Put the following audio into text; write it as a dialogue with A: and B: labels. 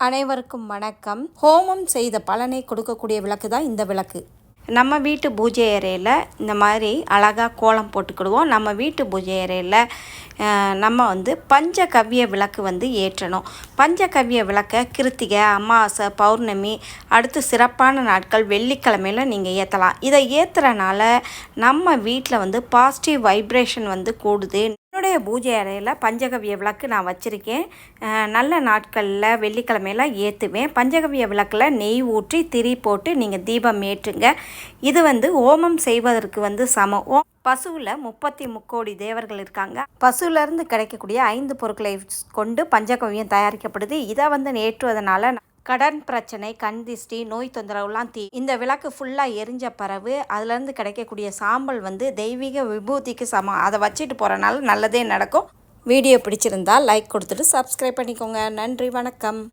A: அனைவருக்கும் வணக்கம். ஹோமம் செய்த பலனை கொடுக்கக்கூடிய விளக்கு தான் இந்த விளக்கு. நம்ம வீட்டு பூஜை அறையில் இந்த மாதிரி அழகாக கோலம் போட்டுக்கிடுவோம். நம்ம வீட்டு பூஜை அறையில் நம்ம பஞ்சகவ்ய விளக்கு ஏற்றணும். பஞ்சகவ்ய விளக்கை கிருத்திகை, அமாவாசை, பௌர்ணமி, அடுத்து சிறப்பான நாட்கள் வெள்ளிக்கிழமையில் நீங்கள் ஏற்றலாம். இதை ஏற்றுறனால நம்ம வீட்டில் பாசிட்டிவ் வைப்ரேஷன் கூடுது. என்னுடைய பூஜை அறையில் பஞ்சகவ்ய விளக்கு நான் வச்சுருக்கேன். நல்ல நாட்களில் வெள்ளிக்கிழமையில் ஏற்றுவேன். பஞ்சகவ்ய விளக்கில் நெய் ஊற்றி திரி போட்டு நீங்கள் தீபம் ஏற்றுங்க. இது ஹோமம் செய்வதற்கு சமம். பசுவில் 33 தேவர்கள் இருக்காங்க. பசுவிலேருந்து கிடைக்கக்கூடிய 5 பொருட்களை கொண்டு பஞ்சகவ்யம் தயாரிக்கப்படுது. இதை ஏற்றுவதனால கடன் பிரச்சனை, கண் திஷ்டி, நோய் தொந்தரவுலாம் இந்த விளக்கு ஃபுல்லாக எரிஞ்ச பிறகு அதுலேருந்து கிடைக்கக்கூடிய சாம்பல் தெய்வீக விபூதிக்கு சமம். அதை வச்சுட்டு போகிறனால நல்லதே நடக்கும். வீடியோ பிடிச்சிருந்தால் லைக் கொடுத்துட்டு சப்ஸ்கிரைப் பண்ணிக்கோங்க. நன்றி, வணக்கம்.